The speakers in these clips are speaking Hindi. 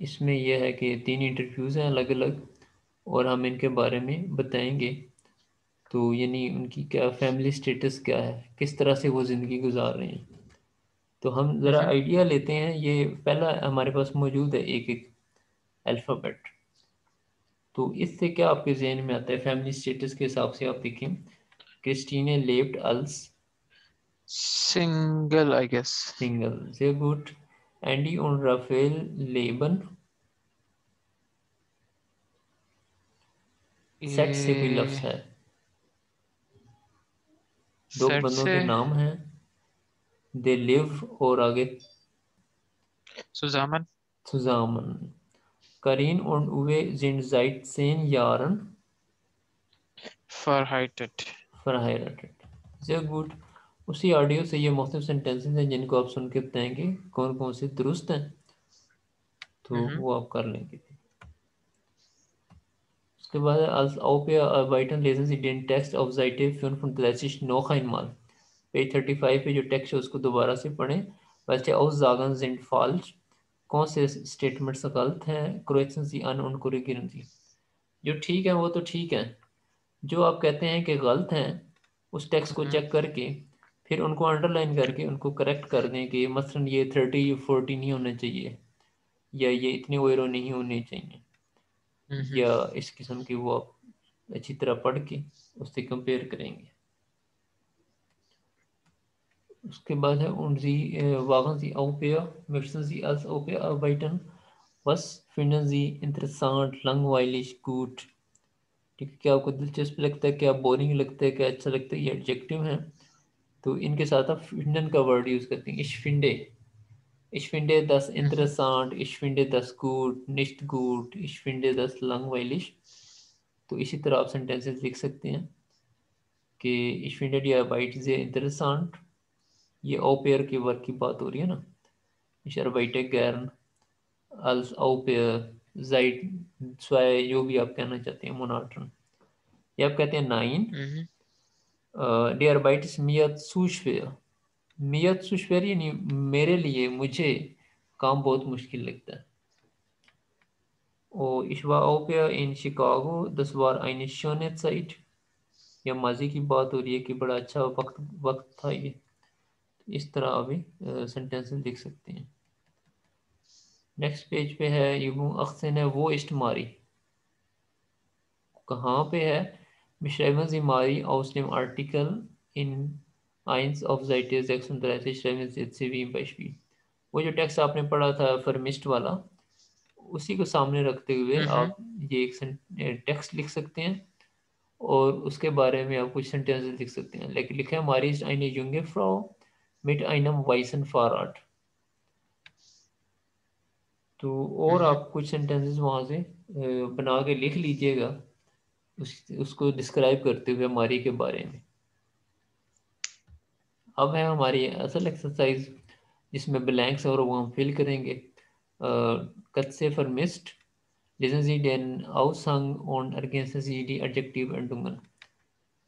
इसमें यह है कि 3 इंटरव्यूज़ हैं अलग अलग, और हम इनके बारे में बताएंगे। तो यानी उनकी क्या फैमिली स्टेटस क्या है, किस तरह से वो ज़िंदगी गुजार रहे हैं। तो हम ज़रा हम्म। आइडिया लेते हैं। ये पहला हमारे पास मौजूद है एक एक अल्फ़ाबेट। तो इससे क्या आपके जहन में आता है फैमिली स्टेटस के हिसाब से? आप देखें, क्रिस्टीने लेब्ड अल्स single I guess. Single, sehr gut. Andy और राफेल लेबन, सेट से कोई लफ्ज़ ये है? दो सेट बंदों से के नाम हैं। दे लिव और आगे सुजामन। zusammen. Karin und Uwe sind seit 10 Jahren फॉरहाइटेड। verheiratet. Sehr gut. उसी ऑडियो से ये मुख्तलिफ सेंटेंसेस हैं जिनको आप सुन के बताएंगे कौन कौन से दुरुस्त हैं, तो हम्म। वो आप कर लेंगे। उसके बाद als auch wir arbeiten lesen Sie den Text auf Seite 35 noch einmal। Page 35 पे जो टेक्स्ट है उसको दोबारा से पढ़ें। welche Aussagen sind falsch? कौन से स्टेटमेंट्स गलत हैं? correction Sie an und korrigieren Sie। जो ठीक है वो तो ठीक है, जो आप कहते हैं कि गलत हैं उस टेक्स्ट को हम्म। चेक करके फिर उनको अंडरलाइन करके उनको करेक्ट कर दें कि मसलन ये 30 या 40 नहीं होना चाहिए, या ये इतने ओरो नहीं होने चाहिए, हम्म। या इस किस्म की वो आप अच्छी तरह पढ़ के उससे कंपेयर करेंगे। उसके बाद है und Sie wagen Sie auf wir möchten Sie als Au pair arbeiten? Was finden Sie interessant, langweilig, gut? ठीक है, क्या आपको दिलचस्प लगता है, क्या बोरिंग लगता है, क्या अच्छा लगता है, ये एडजेक्टिव है। तो इनके साथ आप फिंडन का वर्ड यूज़ करते हैं, ich finde das हम्म। interessant, ich finde das gut, nicht gut, ich finde das langweilig। तो इसी तरह आप सेंटेंसेस लिख सकते हैं कि ich finde die Arbeit sehr interessant। ये au pair के वर्क की बात हो रही है ना। ich arbeite gern als au pair seit zwei, जो भी आप कहना चाहते हैं, मोनाटन। ये आप कहते हैं नाइन, हम्म। die Arbeit ist mir zu schwer। mir zu schwer यानी मेरे लिए, मुझे काम बहुत मुश्किल लगता है। और ich war au pair in Chicago, das war eine schöne Zeit। या माजी की बात हो रही है कि बड़ा अच्छा वक्त वक्त था ये। इस तरह अभी सेंटेंसेस लिख सकते हैं। नेक्स्ट पेज पे है युगू अक्सन है वो इश्तमारी, कहाँ पे है? beschreiben Sie mal aus dem Artikel in 1 auf Seite 36 schreiben Sie jetzt wie im Beispiel। वो जो टेक्स्ट आपने पढ़ा था फर्मिस्ट वाला, उसी को सामने रखते हुए हम्म। आप ये एक टेक्स्ट लिख सकते हैं और उसके बारे में आप कुछ सेंटेंसेस लिख सकते हैं। लाइक लिखा है Marie ist eine junge Frau mit einem weißen Fahrrad। तो और हम्म। आप कुछ सेंटेंसेस वहाँ से बना के लिख लीजिएगा उसको डिस्क्राइब करते हुए हमारी के बारे में। अब है हमारी असल एक्सरसाइज जिसमें ब्लैंक्स और वो हम फिल करेंगे। कच्चे फॉर्मिस्ट lesen Sie den Aushang und ergänzen Sie die Adjektivendungen।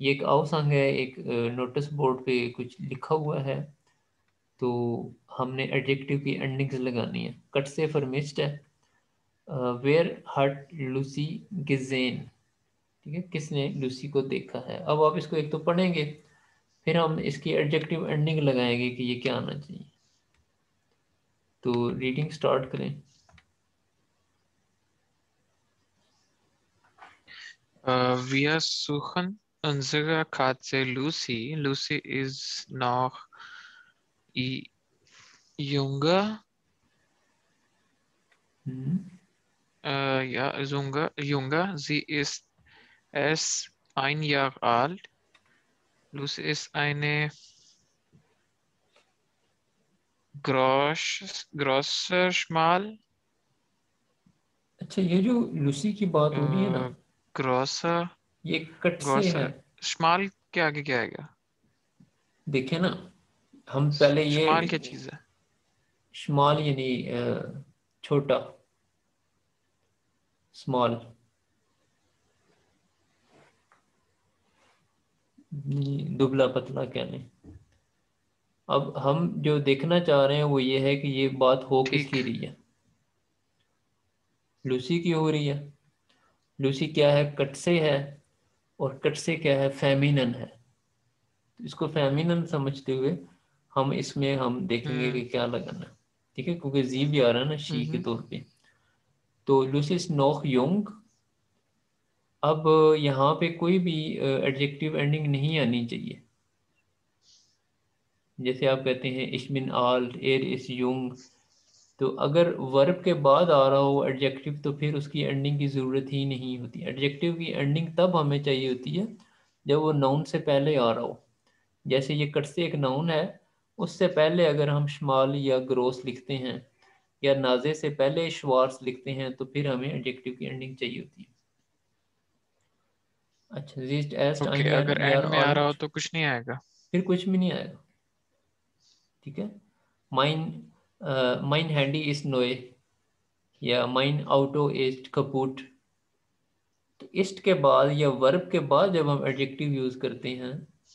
ये एक आउसंग है, एक नोटिस बोर्ड पे कुछ लिखा हुआ है, तो हमने एडजेक्टिव की एंडिंग्स लगानी है। कट से फॉर्मिस्ट है, वेयर हट लूसी गिजेन, ठीक है, किसने लूसी को देखा है। अब आप इसको एक तो पढ़ेंगे, फिर हम इसकी एडजेक्टिव एंडिंग लगाएंगे कि ये क्या आना चाहिए। तो रीडिंग स्टार्ट करें। Wir suchen unsere Katze Lucy. Lucy ist noch i- jünger. Hmm, Ja, jünger. Sie ist erst 1 Jahr alt. Lucy ist eine große Schmal. अच्छा, ये जो लूसी की बात हो रही है ना, Äh, große, ये कट से है। große, Schmal के आगे क्या आएगा? देखें ना, हम पहले ये Schmal क्या चीज़ है? शुमाल यानी छोटा, स्मॉल, दुबला पतला कहने। अब हम जो देखना चाह रहे हैं वो ये है कि ये बात हो ठीक। किसकी रही है। लूसी की हो रही है। लूसी क्या है? कट से है, और कट से क्या है? फेमिनन है। तो इसको फेमिनन समझते हुए हम इसमें हम देखेंगे हम्म कि क्या लगाना है। ठीक है, क्योंकि जी भी आ रहा है ना शी के हम्म तौर पे। तो लूसी इज नॉक योंग। अब यहाँ पे कोई भी एडजेक्टिव एंडिंग नहीं आनी चाहिए। जैसे आप कहते हैं इश्मिन आल एर इस युंग, तो अगर वर्ब के बाद आ रहा हो एडजेक्टिव तो फिर उसकी एंडिंग की ज़रूरत ही नहीं होती। एडजेक्टिव की एंडिंग तब हमें चाहिए होती है जब वो नाउन से पहले आ रहा हो। जैसे ये कट से एक नाउन है, उससे पहले अगर हम शमाल या ग्रोस लिखते हैं या नाजे से पहले शवार्स लिखते हैं तो फिर हमें एडजेक्टिव की एंडिंग चाहिए होती है। अच्छा, जीस्ट एस्ट ओके, आइन अगर यार एंड में आ रहा हो आल्ट, तो कुछ नहीं आएगा। फिर कुछ भी नहीं आएगा। ठीक है। माइन माइन हैंडी इज नोए, या माइन ऑटो इज कपूट। तो इस्ट के बाद या वर्ब के बाद जब हम एडजेक्टिव यूज करते हैं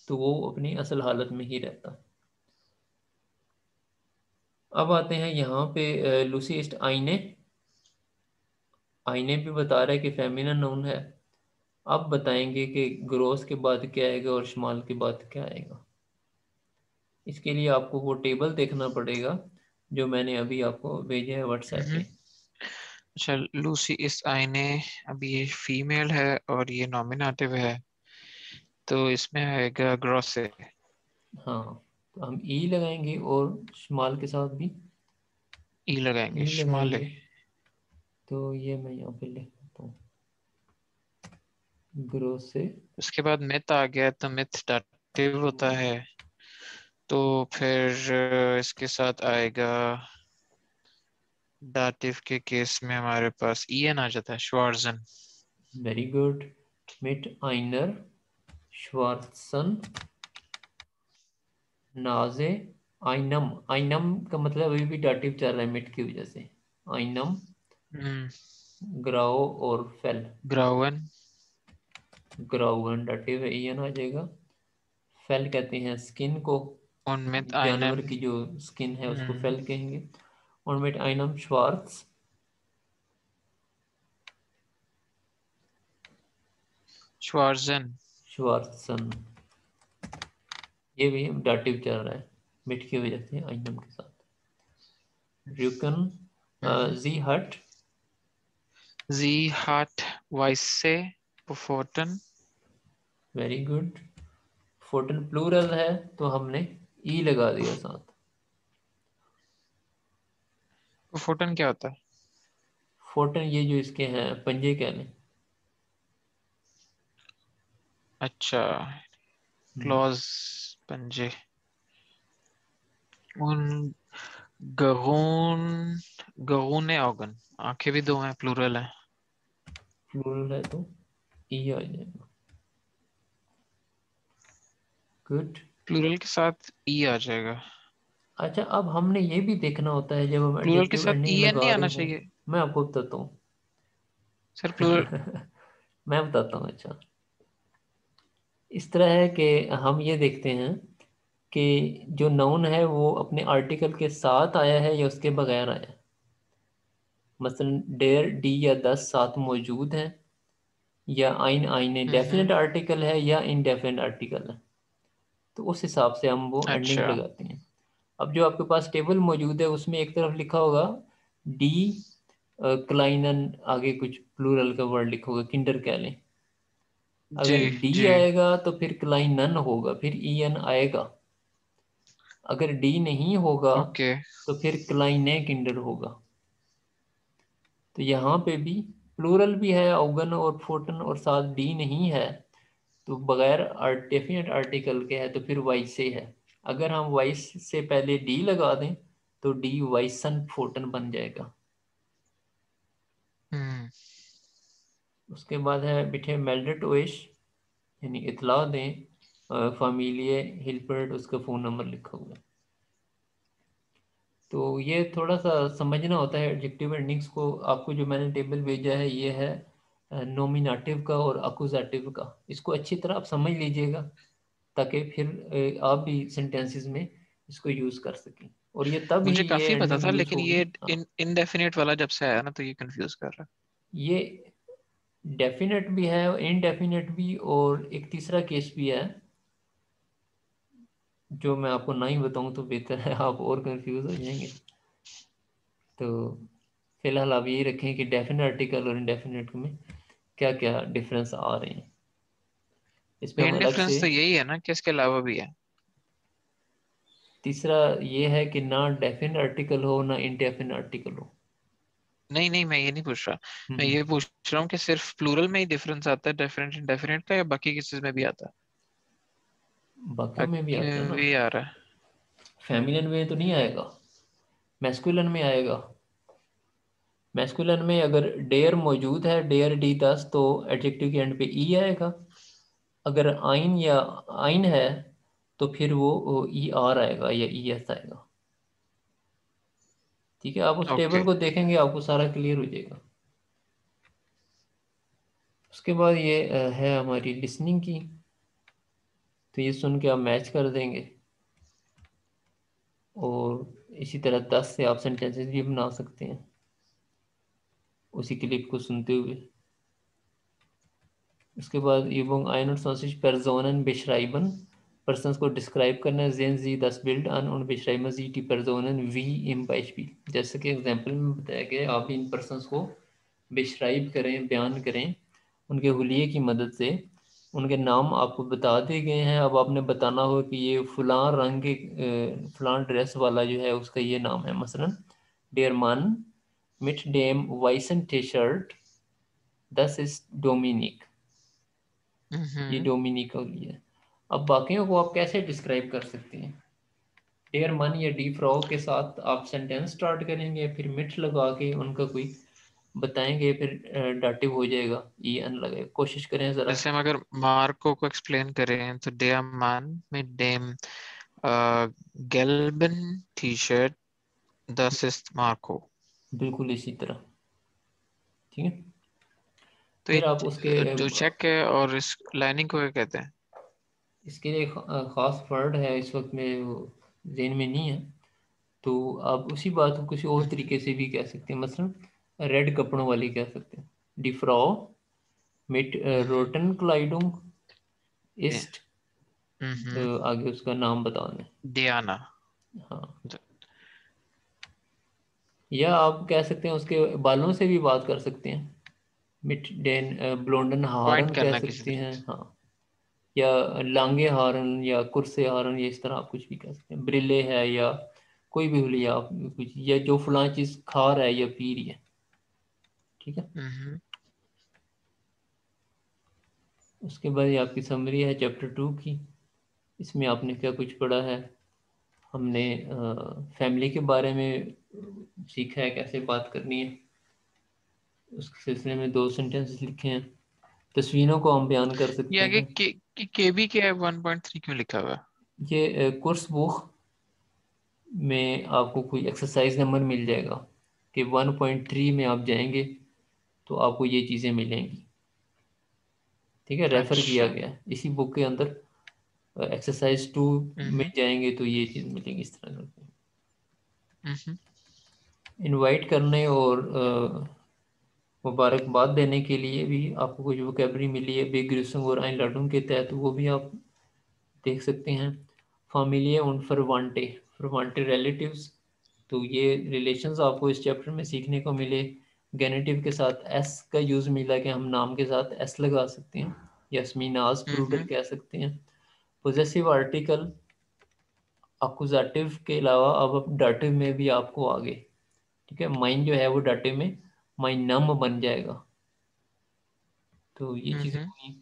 तो वो अपनी असल हालत में ही रहता है। अब आते हैं यहाँ पे लूसीस्ट आईने। आईने भी बता रहा है कि फेमिनिन नाउन है। अब बताएंगे कि ग्रोस के बाद क्या आएगा और शमाल के बाद क्या आएगा। इसके लिए आपको वो टेबल देखना पड़ेगा जो मैंने अभी आपको भेजा है व्हाट्सएप हम्म पे। अच्छा, लूसी इस आईने, अभी ये फीमेल है और ये नॉमिनेटिव है, तो इसमें आएगा ग्रॉसे। हाँ, तो हम ई लगाएंगे और शमाल के साथ भी ई लगाएंगे, ई श्माले। लगाएंगे। तो ये मैं यहाँ पे लिख देता हूँ, ग्रोस से। उसके बाद मिथ आ गया, तो मिथ दाटिव होता है, तो फिर इसके साथ आएगा, दाटिव के केस में हमारे पास ईएन आ जाता है, श्वार्जन। Very good. मिट आइनर श्वार्सन नाजे आइनम। आइनम का मतलब अभी भी डाटिव चल रहा है मिट की वजह से। आइनम हम्म ग्राओ और फेल। ग्राउन। ग्राउन डाटिव है, ईएन आ जाएगा। फेल कहते हैं स्किन को, उनमें जानवर आइनम। की जो स्किन है उसको हम्म फेल कहेंगे। और मिट आइनम श्वार्ट्स। श्वार्जन। श्वार्ट्सन, ये भी डाटिव चल रहा है मिट की वजह से आइनम के साथ। र्यूकन हम्म जी हट। जी हाट वाइसे पुफोटन। Very good. फोर्टन प्लूरल है तो हमने ई लगा दिया साथ। पुफोटन क्या होता है? फोर्टन ये जो इसके हैं पंजे कह लें। अच्छा, हम्म, क्लॉज, पंजे। उन गगून, गगूने ऑर्गन, आंखें भी दो हैं, प्लूरल है। प्लूरल है तो ई आ जाएगा। गुड। प्लूरल के साथ ई आ जाएगा। अच्छा, अब हमने ये भी देखना होता है जब हम प्लूरल के एडजेक्टिव साथ एंडिंग ई एन लगा नहीं रहे आना हो। चाहिए। मैं आपको बताता हूँ। Sir plural. मैं बताता हूँ। अच्छा, इस तरह है कि हम ये देखते हैं कि जो नाउन है वो अपने आर्टिकल के साथ आया है या उसके बगैर आया है। मसलन डेयर डी या 10 साथ मौजूद हैं, या आइन आइने डेफिनेट हम्म। आर्टिकल है या इनडेफिनेट आर्टिकल है। तो उस हिसाब से हम वो एंडिंग अच्छा। लगाते हैं। अब जो आपके पास टेबल मौजूद है उसमें एक तरफ लिखा होगा डी क्लाइनन, आगे कुछ प्लूरल का वर्ड लिखा होगा किंडर कह लें। जी अगर डी जी। आएगा तो फिर क्लाइनन होगा, फिर ई एन आएगा। अगर डी नहीं होगा ओके। तो फिर क्लाइने किंडर होगा। तो यहाँ पे भी प्लूरल भी है औगन और फोर्टन और साथ डी नहीं है, तो बगैर डेफिनेट आर्टिकल के है तो फिर वाइस से है। अगर हम वाइस से पहले डी लगा दें तो डी वाइसन फोर्टन बन जाएगा। हम्म उसके बाद है बिठे मेल्डेट ओइश, यानी इतला दें फामिलिये हिलपर्ट, उसका फ़ोन नंबर लिखा हुआ है। तो ये थोड़ा सा समझना होता है एडजेक्टिव एंडिंग्स को। आपको जो मैंने टेबल भेजा है ये है नोमिनेटिव का और अकुजेटिव का। इसको अच्छी तरह आप समझ लीजिएगा ताकि फिर आप भी सेंटेंसेस में इसको यूज़ कर सकें। और ये तब ही मुझे ये काफी पता एंडिंग था, यूज लेकिन होगी। ये हाँ, इनडेफिनेट वाला जब से आया ना तो ये कंफ्यूज कर रहा ये डेफिनेट भी है, इनडेफिनेट भी, और एक तीसरा केस भी है जो मैं आपको ना ही बताऊं तो बेहतर है, आप और कंफ्यूज हो जाएंगे। तो फिलहाल आप यही रखें कि डेफिनेट आर्टिकल और इनडेफिनेट में क्या क्या डिफरेंस आ रहे हैं, इस पे है। हम मेन अलग से। डिफरेंस तो यही है ना कि इसके अलावा भी है। तीसरा ये है कि ना डेफिनेट आर्टिकल हो ना इनडेफिनेट आर्टिकल हो। नहीं नहीं, मैं ये नहीं पूछ रहा। मैं हम्म, ये पूछ रहा हूँ कि सिर्फ प्लूरल में ही डिफरेंस आता है डेफिनेट इंडेफिनेट का, या बाकी केसेस में भी आता है? बाकियों में भी बाकी आता है में ना। भी आ रहा है। फेमिनिन में तो नहीं आएगा, मैस्कुलिन में आएगा। मैस्कुलिन में अगर डेयर मौजूद है, डेयर डी 10, तो एडजेक्टिव के एंड पे ई आएगा। अगर आइन या आइन है तो फिर वो ई आर आएगा या ई एस आएगा। ठीक है, आप उस टेबल ओके। को देखेंगे आपको सारा क्लियर हो जाएगा। उसके बाद ये है हमारी लिसनिंग की। तो ये सुन के आप मैच कर देंगे, और इसी तरह 10 से आप सेंटेंसेस भी बना सकते हैं उसी क्लिप को सुनते हुए। उसके बाद übung 21 Personen beschreiben, पर्सन्स को डिस्क्राइब करना है। sehen Sie das Bild an und beschreiben Sie die Personen wie im Beispiel। जैसे कि एग्जाम्पल में बताया गया, आप इन पर्सन्स को डिस्क्राइब करें, बयान करें उनके हुलिये की मदद से। उनके नाम आपको बता दिए गए हैं, अब आपने बताना हो कि ये फलां रंग के फलां ड्रेस वाला जो है उसका ये नाम है। मसलन डेयर मन मिट डेम वाइसन टी शर्ट, दस इज डोमिनिक। ये हम्म। डोमिनिक हो गया। अब बाकियों को आप कैसे डिस्क्राइब कर सकते हैं? डेयर मन या डी फ्रॉ के साथ आप सेंटेंस स्टार्ट करेंगे, फिर मिट लगा के उनका कोई बताएंगे, फिर डाटिव हो जाएगा, ई एन लगेगा। कोशिश करें ज़रा। जैसे हम अगर मार्को को एक्सप्लेन करें तो डे मान में डेम gelben T-shirt, das ist Marco। बिल्कुल इसी तरह। ठीक है, तो फिर ये आप उसके जो चेक है और इस लाइनिंग को क्या कहते हैं? इसके लिए एक ख़ास वर्ड है, इस वक्त में वो जेन में नहीं है। तो आप उसी बात को किसी और हम्म। तरीके से भी कह सकते हैं। मसलन रेड कपड़ों वाली कह सकते हैं, डिफ्रॉ मिट हम्म। रोटन क्लाइडुंग ये- इस्ट। हम्म। आगे उसका नाम बताना है। डियाना। हाँ, या आप कह सकते हैं उसके बालों से भी बात कर सकते हैं। मिट डेन ब्लोंडन पॉइंट हारन कह करना किसी सकते हैं। तरीके से। हाँ, या लांगे हारन या कुर्से हारन, या इस तरह आप कुछ भी कह सकते हैं। ब्रिले है या कोई भी हुलिया आप कुछ, या जो फलां चीज़ खा रहा है या पी रही है। ठीक है, हम्म। उसके बाद ये आपकी समरी है चैप्टर 2 की। इसमें आपने क्या कुछ पढ़ा है? हमने फैमिली के बारे में सीखा है कैसे बात करनी है। उसके सिलसिले में 2 सेंटेंसेस लिखे हैं। तस्वीरों को हम बयान कर ये सकते आगे हैं। केबी के 1.3 क्यों लिखा हुआ है? ये कोर्स बुक में आपको कोई एक्सरसाइज नंबर मिल जाएगा कि 1.3 में आप जाएंगे तो आपको ये चीज़ें मिलेंगी। ठीक है, रेफ़र किया अच्छा। गया है इसी बुक के अंदर। एक्सरसाइज 2 में हम्म। जाएंगे तो ये चीज़ मिलेंगी, इस तरह करके। हम्म। इनवाइट करने और मुबारकबाद देने के लिए भी आपको कुछ वोकेबलरी मिली है बेग्रिसंग और आइनलाडुम के तहत, वो भी आप देख सकते हैं। फामिलिये und फरवांटे, फरवांटे रिलेटिव्स। तो ये रिलेशंस आपको इस चैप्टर में सीखने को मिले। गेनेटिव के साथ एस का यूज़ मिला कि हम नाम के साथ एस लगा सकते हैं। यस्मीनाज प्लूरल हम्म। कह सकते हैं। पोजेसिव आर्टिकल अकुजाटिव के अलावा अब डाटिव में भी आपको आगे। ठीक है, माइन जो है वो डाटिव में माइन नम बन जाएगा। तो ये चीज़ें हम्म। हुई।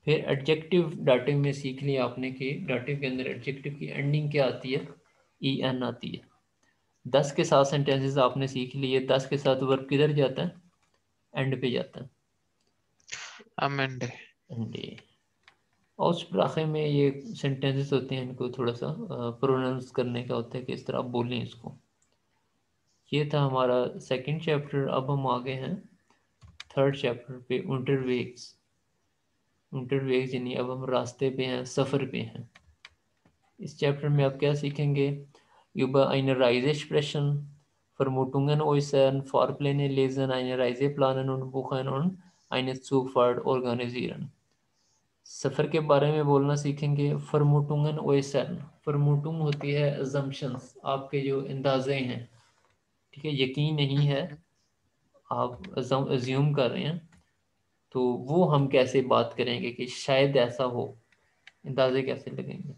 फिर एडजेक्टिव डाटिव में सीख लिया आपने कि डाटिव के अंदर एडजेक्टिव की एंडिंग क्या आती है? ई एन आती है। 10 के साथ सेंटेंसेस आपने सीख लिए। 10 के साथ वर्ब किधर जाता है? एंड पे जाता है। अमेंडे। एंड औसप्राखे में ये सेंटेंसेस होते हैं, इनको थोड़ा सा प्रोनाउंस करने का होता है कि इस तरह आप बोलें इसको। ये था हमारा सेकंड चैप्टर। अब हम आगे हैं थर्ड चैप्टर पे, इंटरवेक्स। इंटरवेक्स यानी अब हम रास्ते पे हैं, सफ़र पे हैं। इस चैप्टर में आप क्या सीखेंगे? über eine Reise sprechen, Vermutungen äußern, Fahrpläne lesen, eine Reise planen und buchen und eine Zugfahrt organisieren. सफ़र के बारे में बोलना सीखेंगे। फरमुटुंगन ओएसन, फरमुटुंग होती है अजम्पशंस, आपके जो अंदाजे हैं, ठीक है, यकीन नहीं है, आप अज्यूम कर रहे हैं, तो वो हम कैसे बात करेंगे कि शायद ऐसा हो, अंदाजे कैसे लगेंगे।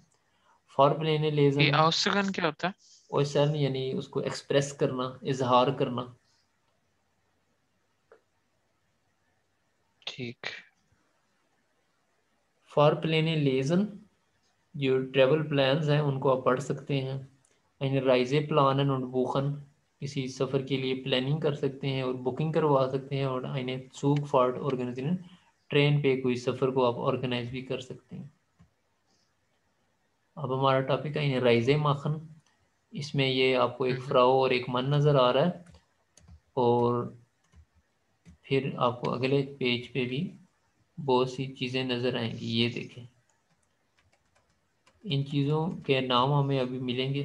फॉर प्लेन ये लेजन आउसगन क्या होता है? ओएसन यानी उसको एक्सप्रेस करना, इजहार करना। ठीक। फॉर प्लेन लेजन जो ट्रेवल प्लान्स हैं उनको आप पढ़ सकते हैं। eine Reise planen und buchen, किसी सफ़र के लिए प्लानिंग कर सकते हैं और बुकिंग करवा सकते हैं। और eine Zugfahrt organisieren, ट्रेन पे कोई सफ़र को आप ऑर्गेनाइज भी कर सकते हैं। अब हमारा टॉपिक है eine Reise machen, इसमें ये आपको एक फ्राउ और एक मन नज़र आ रहा है, और फिर आपको अगले पेज पे भी बहुत सी चीज़ें नज़र आएंगी। ये देखें, इन चीज़ों के नाम हमें अभी मिलेंगे,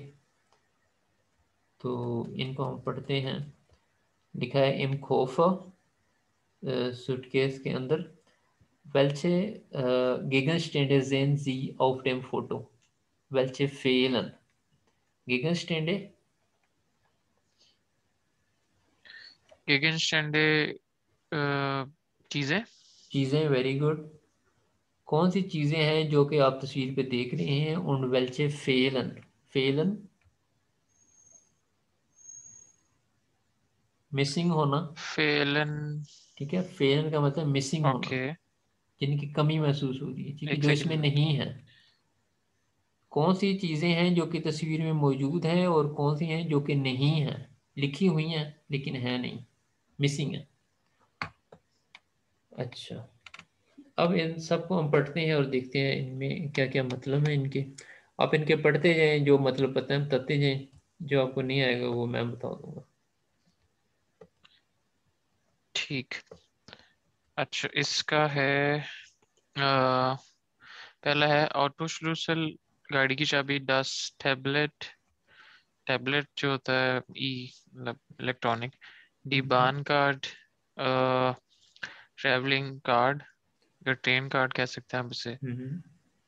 तो इनको हम पढ़ते हैं। लिखा है इम खोफा सूटकेस के अंदर, welche Gegenstände sehen Sie auf dem Foto? Welche fehlen? Gegenstände, गेगेनस्टैंडे चीजें। चीज़ें, वेरी गुड। कौन सी चीज़ें हैं जो कि आप तस्वीर पे देख रहे हैं? उन welche fehlen, fehlen मिसिंग होना, फेलन। ठीक है, फेलन का मतलब मिसिंग होना, ओके, जिनकी कमी महसूस हो रही है, ठीक है, एक जो इसमें सेकंड। नहीं है। कौन सी चीज़ें हैं जो कि तस्वीर में मौजूद हैं और कौन सी हैं जो कि नहीं हैं, लिखी हुई हैं लेकिन है नहीं, मिसिंग है। अच्छा, अब इन सबको हम पढ़ते हैं और देखते हैं इनमें क्या क्या मतलब है इनके। आप इनके पढ़ते जाएं, जो मतलब पता है बताते जाएं, जो आपको नहीं आएगा वो मैं बता दूंगा। ठीक। अच्छा, इसका है पहला है ऑटो श्लूसल, गाड़ी की चाबी। डस टैबलेट, टैबलेट जो होता है ई मतलब इलेक्ट्रॉनिक। डी हम्म बान कार्ड, ट्रैवलिंग कार्ड या ट्रेन कार्ड कह सकते हैं आप इसे। हम्म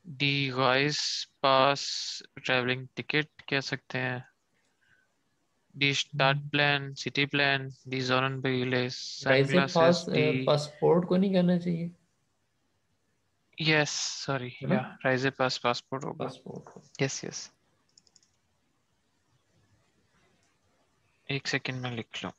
डी गाइस पास, ट्रैवलिंग टिकट कह सकते हैं। डी स्टार्ट प्लान, सिटी प्लान। डी जोनन बगीले, राइजे पास, सनग्लासेस। डी पासपोर्ट को नहीं कहना चाहिए, यस, सॉरी, है ना, या राइजे पास पासपोर्ट होगा। पासपोर्ट को। यस यस, एक सेकंड में लिख लो।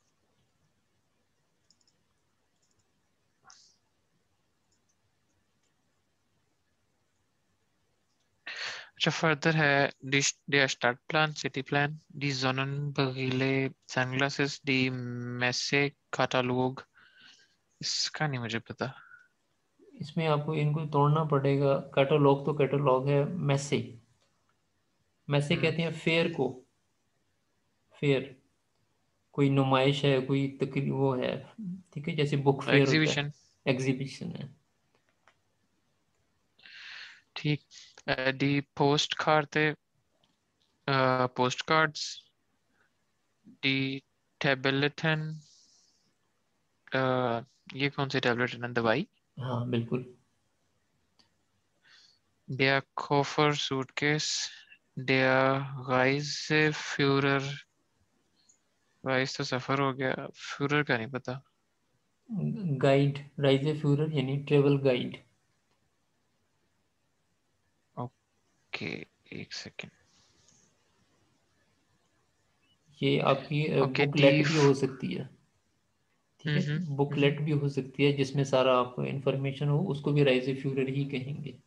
अच्छा, फर्दर है डिश डे स्टार्ट प्लान, सिटी प्लान। डी जोनन बगीले, सनग्लासेस। डी मैसे काटालॉग, इसका नहीं मुझे पता। इसमें आपको इनको तोड़ना पड़ेगा। कैटलॉग तो कैटलॉग है, मैसे, मैसे हम्म, कहते हैं फेयर को, फेयर कोई नुमाइश है, कोई तकरीब वो है, ठीक है, जैसे बुक फेयर होता है, एग्जीबिशन। एग्जीबिशन है। ठीक। डी पोस्ट कार्ड, पोस्ट कार्ड्स। डी टेबलेटन, ये कौन सी टेबलेट है ना, दवाई। हाँ बिल्कुल। Der Koffer suitcase. Der Reiseführer, rice तो सफर हो गया, फ्यूरर का नहीं पता। गाइड, राइजे फ्यूरर यानी ट्रेवल गाइड। ओके, एक सेकेंड। ये आपकी ओके, डी। बुकलेट भी हो सकती है, ठीक है, हम्म, बुकलेट भी हो सकती है जिसमें सारा आपको इंफॉर्मेशन हो, उसको भी राइजे फ्यूरर ही कहेंगे।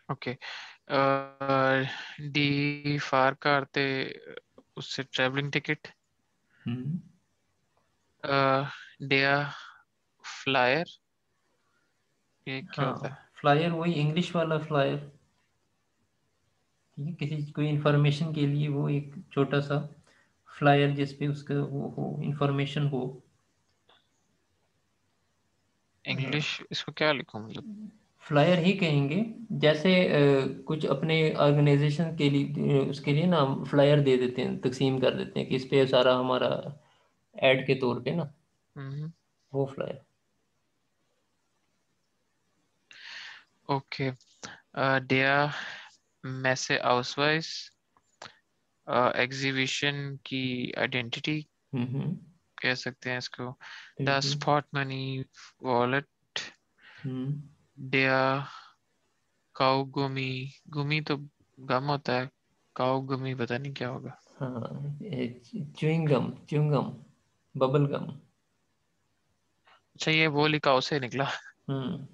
ओके। डी फार करते, उससे ट्रेवलिंग टिकट। हम्म डेया फ्लायर, ये क्या हाँ, होता है? फ्लायर वही इंग्लिश वाला फ्लायर, ठीक है, किसी कोई इंफॉर्मेशन के लिए वो एक छोटा सा फ्लायर जिसपे उसका वो हो, इंफॉर्मेशन हो। इंग्लिश इसको क्या लिखूं मतलब? फ्लायर ही कहेंगे। जैसे कुछ अपने ऑर्गेनाइजेशन के लिए उसके लिए ना फ्लायर दे देते हैं, तकसीम कर देते हैं कि इस पे सारा हमारा ऐड के तौर पे ना, हम्म। वो flyer. Okay, der Messe Ausweis, exhibition की आइडेंटिटी हम्म। कह सकते हैं इसको। द बिल्कुल। स्पॉट मनी वॉलेट, हम्म। der काउगुमी, गुमी तो गम होता है, काउगुमी पता नहीं क्या होगा। हाँ, च्युइंगम, च्युइंगम, बबल गम। अच्छा, ये वो लिखा उसे निकला। हम्म।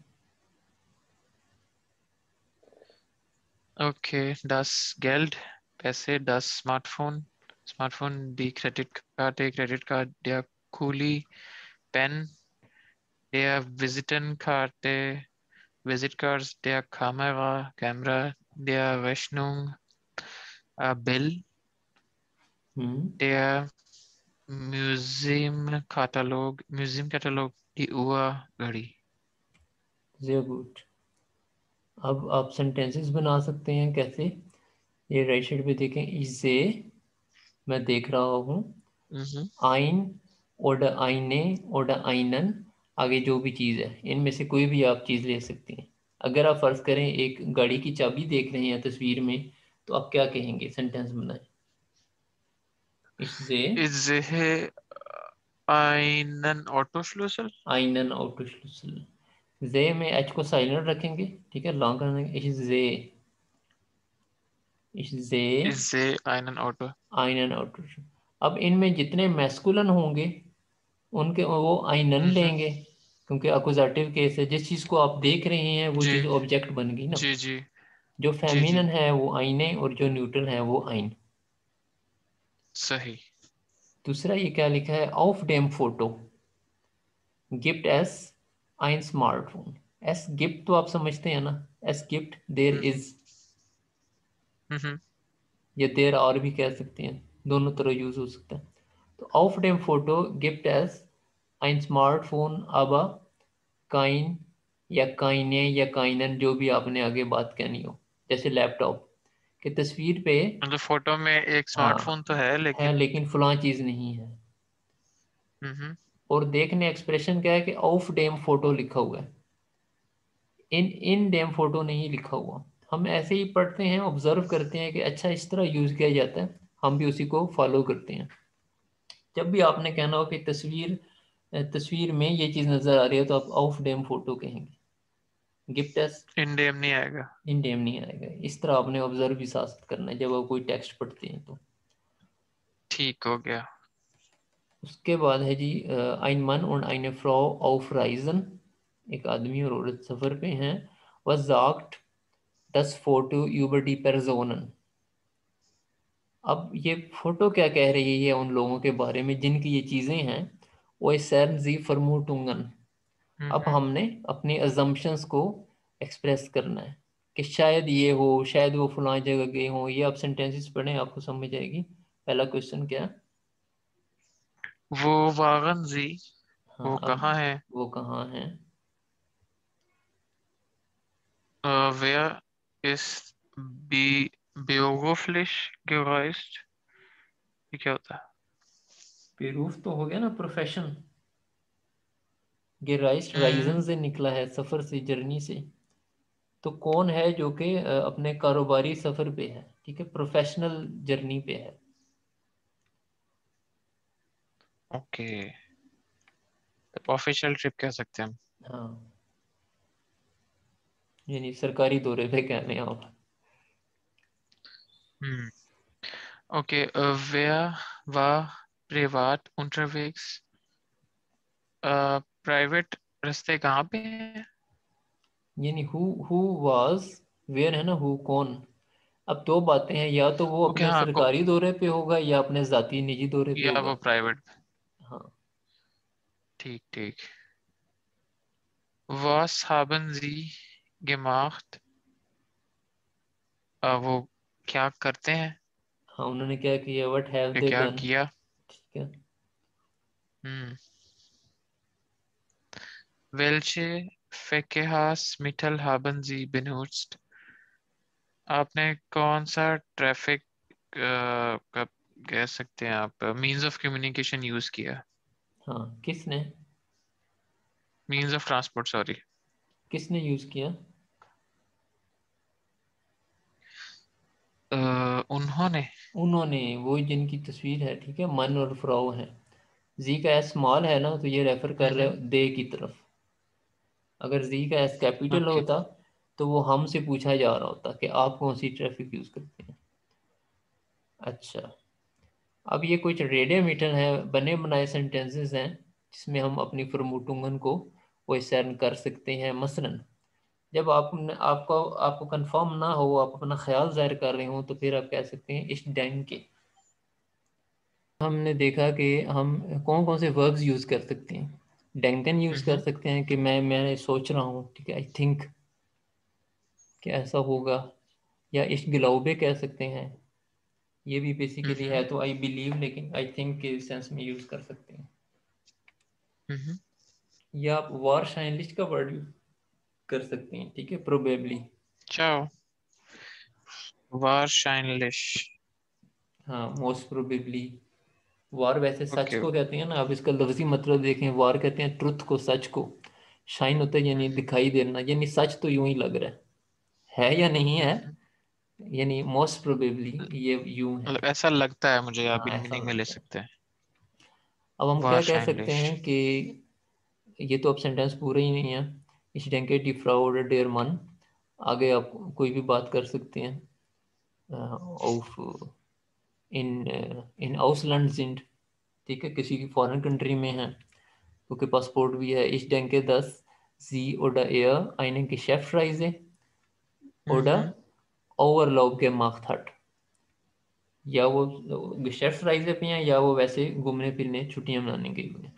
ओके, das Geld, पैसे, das Smartphone, स्मार्टफोन, दी credit card, credit card, der कूली, pen, der Visitenkarte, Visit Cards, der Kamera, camera, der Rechnung, bill, हम्म। der museum catalogue, die Uhr, घड़ी। sehr gut। अब आप सेंटेंसेस बना सकते हैं कैसे? ये राइट साइड पे देखें, इसे मैं देख रहा हूँ। हम्म। आइन, ओडर आइने, ओडर आइनन, आगे जो भी चीज़ है इनमें से कोई भी आप चीज़ ले सकती हैं। अगर आप फर्ज करें एक गाड़ी की चाबी देख रहे हैं तस्वीर में, तो आप क्या कहेंगे? सेंटेंस बनाएं। इससे Ich sehe einen Autoschlüssel। आइनन ऑटोशलूसल। जे में एच को साइलेंट रखेंगे, ठीक है, लॉन्ग करने इश जे, इश जे Ich sehe einen Auto। आइनन ऑटोशल। अब इनमें जितने मैस्कुलन होंगे उनके वो आइनन हम्म। लेंगे, क्योंकि अकुजाटिव केस है। जिस चीज़ को आप देख रहे हैं वो जी चीज़ ऑब्जेक्ट बन गई ना। जी जी जो जी जी। फेमिनन है वो आइने, और जो न्यूट्रल है वो आइन। सही। दूसरा ये क्या लिखा है? ऑफ डेम फोटो गिफ्ट एस आइन स्मार्टफोन। एस गिफ्ट तो आप समझते हैं ना, एस गिफ्ट देर हम्म इज, हम्म या देर और भी कह सकते हैं, दोनों तरह यूज हो सकता है। तो ऑफ डेम फोटो गिफ्ट एस आइन स्मार्टफोन, अब काइन या काइने या काइनन, जो भी आपने आगे बात कहनी हो। जैसे लैपटॉप की तस्वीर पे, मतलब फोटो में एक हाँ स्मार्टफोन तो है है, लेकिन। लेकिन फलां चीज़ नहीं है। हम्म। और देखने एक्सप्रेशन क्या है कि ऑफ डेम फोटो लिखा हुआ है, इन इन डेम फोटो नहीं लिखा हुआ। हम ऐसे ही पढ़ते हैं, ऑब्जर्व करते हैं कि अच्छा इस तरह यूज़ किया जाता है, हम भी उसी को फॉलो करते हैं। जब भी आपने कहना हो कि तस्वीर में ये चीज़ नज़र आ रही है, तो आप ऑफ डेम फोटो कहेंगे। गिफ्ट एस इंडियम नहीं आएगा। इन डेम नहीं आएगा। इस तरह आपने ऑब्जर्व भी साथ करना है जब आप कोई टेक्स्ट पढ़ते हैं तो। ठीक हो गया। उसके बाद है जी आइन मन और आइन फ्रॉ ऑफ राइजन, एक आदमी और औरत सफ़र पे हैं। वह जाक्ट दस फोटो यूबर डी पेरजोनन। अब ये फोटो क्या कह रही है उन लोगों के बारे में जिनकी ये चीज़ें हैं? वो सैन जी फरमूटुंगन। अब हम्म। हमने अपनी अजम्पशंस को एक्सप्रेस करना है कि शायद ये हो, शायद वो फलां जगह गए हों। ये आप सेंटेंसेस पढ़ें, आपको समझ आएगी। पहला क्वेश्चन क्या है? वो वागन जी, हाँ, वो अब कहाँ है? वो कहाँ है? wer ist beruflich gereist? ये क्या होता है? बेरूफ तो हो गया ना, प्रोफेशन। गेराइस्ट राइजन हम्म। से निकला है, सफ़र से, जर्नी से। तो कौन है जो कि अपने कारोबारी सफ़र पे है, ठीक है, प्रोफेशनल जर्नी पे है। ओके, ऑफिशियल ट्रिप कह सकते हैं हम। हाँ, यानी सरकारी दौरे पे कहने हैं आप। हम्म। Okay, wer war privat unterwegs? Private रास्ते कहाँ पे हैं? यानी हु वाज, वेयर है ना, हु कौन। अब दो बातें हैं, या तो वो ओके अपने हाँ को, सरकारी दौरे पे होगा या अपने जाती निजी दौरे पे या वो होगा। प्राइवेट। हाँ। ठीक ठीक। Was haben Sie gemacht? वो क्या करते हैं, हाँ, उन्होंने क्या किया? व्हाट हैव या दे क्या डन। किया? ठीक है। हम्म। welche Verkehrs Mittel haben Sie benutzt? आपने कौन सा ट्रैफिक का कह सकते हैं आप मीन्स ऑफ कम्युनिकेशन यूज किया? हाँ, किसने मीन्स ऑफ ट्रांसपोर्ट, सॉरी। किसने यूज किया? उन्होंने। उन्होंने, वो जिनकी तस्वीर है, ठीक है, मन और फ्राउ है। जी का एस स्मॉल है ना, तो ये रेफर कर रहे हो दे की तरफ। अगर जी का एस कैपिटल ओके। होता तो वो हमसे पूछा जा रहा होता कि आप कौन सी ट्रैफिक यूज करते हैं। अच्छा, अब ये कुछ रेडियोमीटर है, बने बनाए सेंटेंसेस हैं जिसमें हम अपनी फरमूटुंगन को क्वेश्चन कर सकते हैं। मसलन जब आपको आपको कंफर्म ना हो, आप अपना ख्याल जाहिर कर रहे हो, तो फिर आप कह सकते हैं इस डैंग के। हमने देखा कि हम कौन कौन से वर्ब्स यूज़ कर सकते हैं। डेंकन यूज़ कर सकते हैं कि मैं सोच रहा हूँ, ठीक है, आई थिंक कि ऐसा होगा। या इस गिलाउबे कह सकते हैं, ये भी बेसिकली है तो आई बिलीव, लेकिन आई थिंक के सेंस में यूज़ कर सकते हैं। या आप वारशाइनलिस्ट का वर्ड यूज कर सकते हैं, ठीक है, प्रोबेबली। चाओ। वारशाइनलिश। हाँ, मोस्ट प्रोबेबली। वार वैसे सच ओके। को कहते हैं ना, आप इसका लफ्जी मतलब देखें, वार कहते हैं ट्रुथ को, सच को। शाइन होता है यानी दिखाई देना, यानी सच तो यूं ही लग रहा है या नहीं है, यानी मोस्ट प्रोबेबली ये यूं है। मतलब ऐसा लगता है मुझे, आप हाँ, इन ऐसा मीनिंग में ले लगता है। सकते हैं। अब हम क्या कह सकते वारशाइनलिश। हैं कि ये तो अब सेंटेंस पूरा ही नहीं है। इस डेंके डिफ्राउड डेयर मन, आगे आप कोई भी बात कर सकते हैं। ऑफ इन इन आउसलैंड जिंड, ठीक है, किसी की फॉरेन कंट्री में है, क्योंकि पासपोर्ट भी है। इस डेंके 10 जी ओडा एयर आइने की शेफ राइजे ओडा ओवरलॉब के मार्क हट। या वो शेफ राइजे पे हैं, या वो वैसे घूमने फिरने छुट्टियां मनाने गए हुए हैं।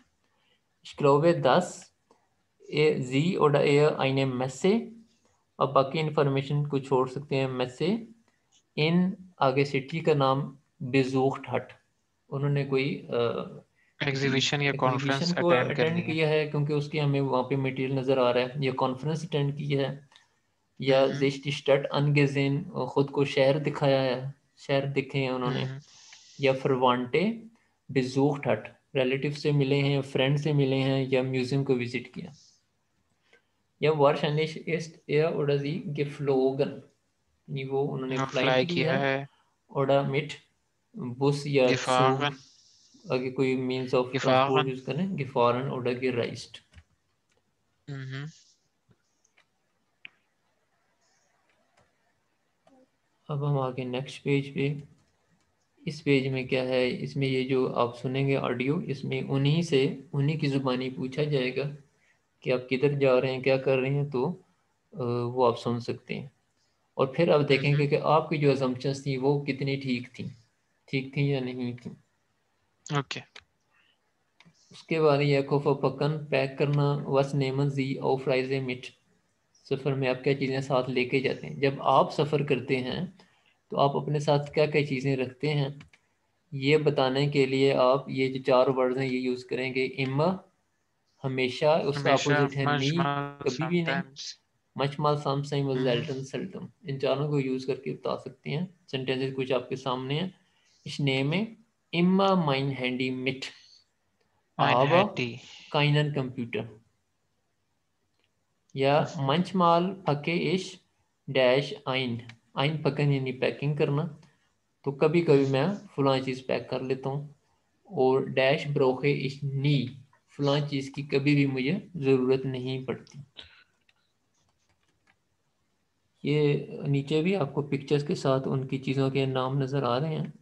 Ich glaube, dass sie oder er eine Messe, और बाकी इंफॉर्मेशन को छोड़ सकते हैं। मैसे इन, आगे सिटी का नाम, बेजोख्ट हट, उन्होंने कोई किसी एग्जीबिशन या एग्जीबिशन कॉन्फ्रेंस को अटेंड अटेंड करनी है। किया है, क्योंकि उसकी हमें वहाँ पे मटेरियल नज़र आ रहा है, या कॉन्फ्रेंस अटेंड की है। या जिस स्टट अनगेजेन, खुद को शहर दिखाया है, शहर दिखे हैं उन्होंने। या फरवांटे बेजोख्ट हट, रिलेटिव से मिले हैं, फ्रेंड से मिले हैं, या म्यूजियम को विजिट किया। या wahrscheinlich ist er oder sie geflogen, यानी वो उन्होंने वो फ्लाइट फ्लाई ली किया है। है। oder mit Bus या Zug, गिफारन। आगे कोई मीन्स ऑफ ट्रांसपोर्ट गिफारन। यूज करें, gefahren oder gereist। अब हम आगे नेक्स्ट पेज पे। इस पेज में क्या है, इसमें ये जो आप सुनेंगे ऑडियो, इसमें उन्हीं की ज़ुबानी पूछा जाएगा कि आप किधर जा रहे हैं, क्या कर रहे हैं, तो वो आप सुन सकते हैं। और फिर आप देखेंगे कि आपकी जो असम्पशंस थी वो कितनी ठीक थी या नहीं थी। ओके। उसके बाद ये खोफा पकन पैक करना, वस नेमन जी और फ्राइज मिट। सफ़र में आप क्या चीज़ें साथ लेके जाते हैं, जब आप सफ़र करते हैं तो आप अपने साथ क्या क्या चीज़ें रखते हैं, ये बताने के लिए आप ये जो चार वर्ड्स हैं ये यूज़ करेंगे। इम्मा, हमेशा, उसका हमेशा। अपोजिट है नी, मजमा। कभी भी नहीं। समटाइम्स। मच माल सामसाइम और जेल्टन सेल्टम, इन चारों को यूज़ करके बता सकते हैं। सेंटेंसेस कुछ आपके सामने हैं। इस नेम में इम्मा माइन हैंडी मिट माइन आवा हैंडी। काइनन कंप्यूटर। या मंच माल पके इश डैश आइन, आइन पकन यानी पैकिंग करना, तो कभी कभी मैं फलां चीज़ पैक कर लेता हूँ। और डैश ब्रोखे इश नी, फलां चीज़ की कभी भी मुझे ज़रूरत नहीं पड़ती। ये नीचे भी आपको पिक्चर्स के साथ उनकी चीज़ों के नाम नज़र आ रहे हैं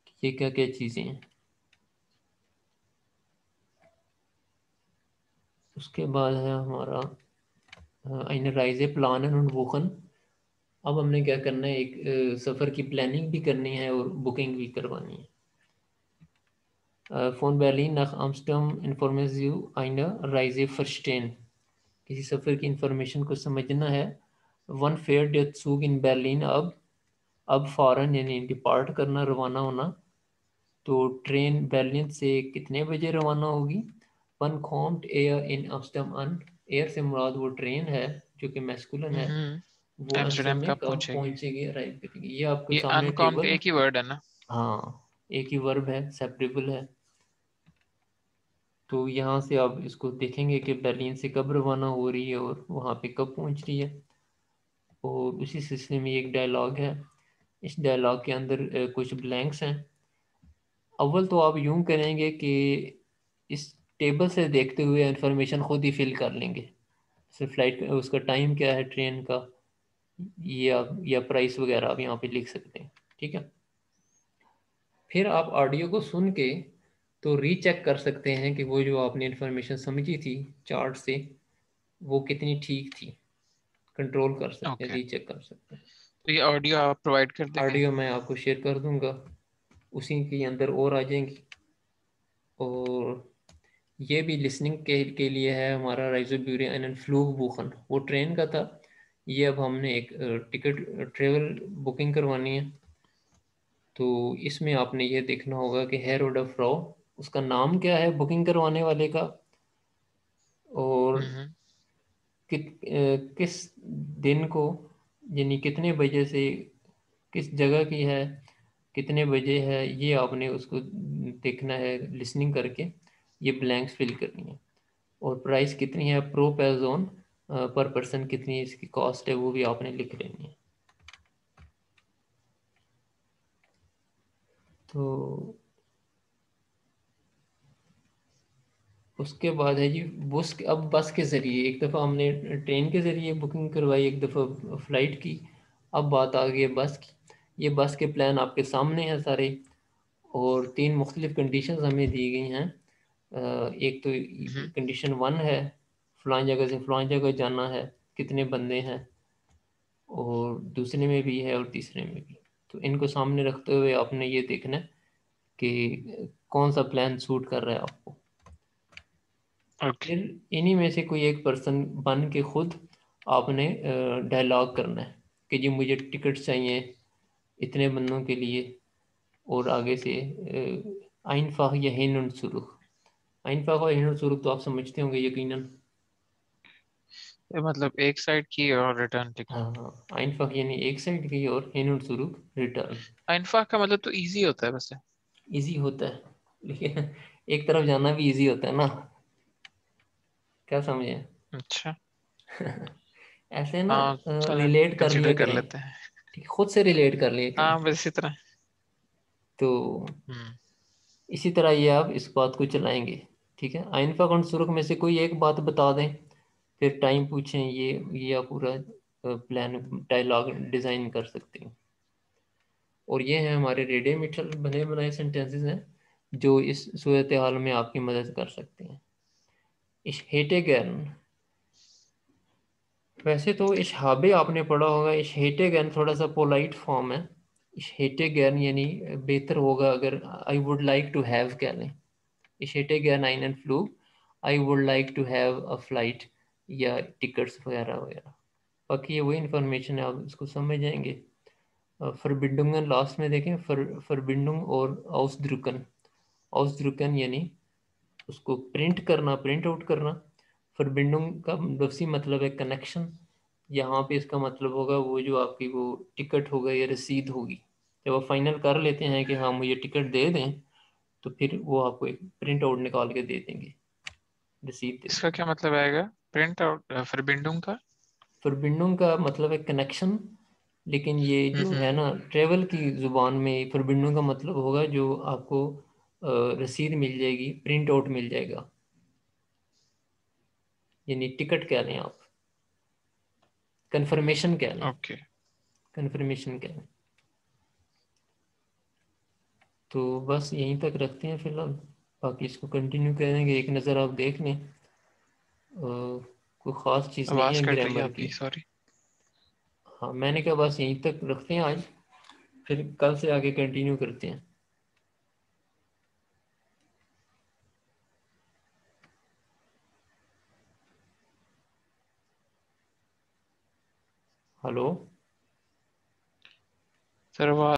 कि ये क्या क्या चीज़ें हैं। उसके बाद है हमारा eine Reise planen und buchen। अब हमने क्या करना है, एक सफ़र की प्लानिंग भी करनी है और बुकिंग भी करवानी है। Phone Berlin nach Amsterdam informieren Sie eine Reise verstehen, किसी सफ़र की इंफॉर्मेशन को समझना है। One fair der Zug in Berlin अब फ़ौरन यानी डिपार्ट करना, रवाना होना। तो ट्रेन बर्लिन से कितने बजे रवाना होगी। वन कॉम्ट एयर इन अम्स्टरडम अन, एयर से मुराद वो ट्रेन है जो कि मैस्कुलिन है, वो आंसर एम्स्टर्डम में कब कब पहुंचेगी? पहुंचेगी, अराइव करेगी। ये आपके ये सामने अनकाउंट टेबल है। एक ही वर्ड है ना? हाँ, एक ही वर्ब है, सेपरेबल है। तो यहाँ से आप इसको देखेंगे कि बर्लिन से कब रवाना हो रही है और वहाँ पे कब पहुँच रही है। और उसी सिलसिले में एक डायलॉग है। इस डायलॉग के अंदर कुछ ब्लैंक्स हैं। अव्वल तो आप यूं करेंगे कि इस टेबल से देखते हुए इंफॉर्मेशन खुद ही फिल कर लेंगे। जैसे फ्लाइट उसका टाइम क्या है ट्रेन का, या प्राइस वगैरह आप यहाँ पे लिख सकते हैं। ठीक है। फिर आप ऑडियो को सुन के तो रीचेक कर सकते हैं कि वो जो आपने इंफॉर्मेशन समझी थी चार्ट से, वो कितनी ठीक थी। कंट्रोल कर सकते हैं, ओके, रीचेक कर सकते हैं। तो ये ऑडियो आप प्रोवाइड कर देंगे? ऑडियो मैं आपको शेयर कर दूंगा, उसी के अंदर और आ जाएंगी। और ये भी लिसनिंग के लिए है हमारा राइजोब्यूरी एंड फ्लूग बुखन, वो ट्रेन का था। ये अब हमने एक टिकट ट्रेवल बुकिंग करवानी है। तो इसमें आपने ये देखना होगा कि है रोड ऑफ फ्रो, उसका नाम क्या है बुकिंग करवाने वाले का, और हम्म। किस दिन को, यानी कितने बजे से, किस जगह की है, कितने बजे है, ये आपने उसको देखना है लिसनिंग करके। ये ब्लैंक्स फिल करनी है। और प्राइस कितनी है प्रो पैजोन पर पर्सन, कितनी इसकी कॉस्ट है, वो भी आपने लिख लेनी है। तो उसके बाद है जी अब बस के ज़रिए, एक दफ़ा हमने ट्रेन के ज़रिए बुकिंग करवाई, एक दफ़ा फ़्लाइट की। अब बात आ गई है बस की। ये बस के प्लान आपके सामने हैं सारे। और तीन मुख्तलिफ कंडीशंस हमें दी गई हैं। एक तो हम्म। कंडीशन वन है, फ़लाँ जगह से फ़लाँ जगह जाना है, कितने बंदे हैं। और दूसरे में भी है और तीसरे में भी। तो इनको सामने रखते हुए आपने ये देखना है कि कौन सा प्लान सूट कर रहा है आपको। ओके। फिर इन्हीं में से कोई एक पर्सन बन के खुद आपने डायलॉग करना है कि जी मुझे टिकट चाहिए इतने बंदों के लिए। और आगे से आइनफाह या हिन सुरुख। आइनफाह और हिन सुरुख तो आप समझते होंगे यकीनन। ये मतलब एक साइड की और रिटर्न टिकट? हाँ हाँ, आइनफाह यानी एक साइड की और हिन सुरुख रिटर्न। इनफा का मतलब तो इजी होता है वैसे। इजी होता है, लेकिन एक तरफ जाना भी इजी होता है ना। क्या समझे? अच्छा। ऐसे ना हाँ, चलें रिलेट कर लिया कंसिडर कर करें। लेते हैं। ठीक, खुद से रिलेट कर लिया करें। हाँ, बस इसी तरह। तो हम्म। इसी तरह ये आप इस बात को चलाएंगे। ठीक है, आइनफा कंस्ट्रक्ट में से कोई एक बात बता दें, फिर टाइम पूछें, ये आप पूरा प्लान डायलॉग डिज़ाइन कर सकते हैं। और ये हैं हमारे रेडियोमीटर बने बनाए सेंटेंसेस हैं जो इस सूरत हाल में आपकी मदद कर सकते हैं। इश हेटे गैन, वैसे तो इश हाबे आपने पढ़ा होगा, इश हेटे गैन थोड़ा सा पोलाइट फॉर्म है। इश हेटे गैन यानी बेहतर होगा अगर I would like to have कह लें। Ich hätte gerne einen Flug, I would like to have a flight, या टिकट्स वगैरह वगैरह। बाकी ये वही इंफॉर्मेशन है, आप इसको समझ जाएंगे। फरबिंडुंगन लास्ट में देखें, फरबिंडुंग और आउसद्रुकन। आउसद्रुकन यानी उसको प्रिंट करना, प्रिंट आउट करना। फरबिंडुंग का लफ्ज़ी मतलब है कनेक्शन। यहाँ पे इसका मतलब होगा वो जो आपकी वो टिकट होगा या रसीद होगी। जब आप फाइनल कर लेते हैं कि हाँ मुझे टिकट दे दें, तो फिर वो आपको एक प्रिंट आउट निकाल के दे देंगे, रसीद दे इसका देंगे। क्या मतलब आएगा प्रिंट आउट फिर बिंडुंग का? फरबिंडुंग का मतलब है कनेक्शन। लेकिन ये जो है हम्म। ना ट्रेवल की ज़ुबान में, फरबिंडुंग का मतलब होगा जो आपको रसीद मिल जाएगी, प्रिंट आउट मिल जाएगा। यानी टिकट कह लें आप, कन्फर्मेशन कह लें, ओके। कन्फर्मेशन कह लें। तो बस यहीं तक रखते हैं फ़िलहाल। बाकी इसको कंटिन्यू करेंगे, एक नज़र आप देख लें। कोई ख़ास चीज़ नहीं आवाज है कट रही है ग्रामर की। आपकी, सॉरी। हाँ, मैंने कहा बस यहीं तक रखते हैं आज, फिर कल से आगे कंटिन्यू करते हैं। हेलो। सर,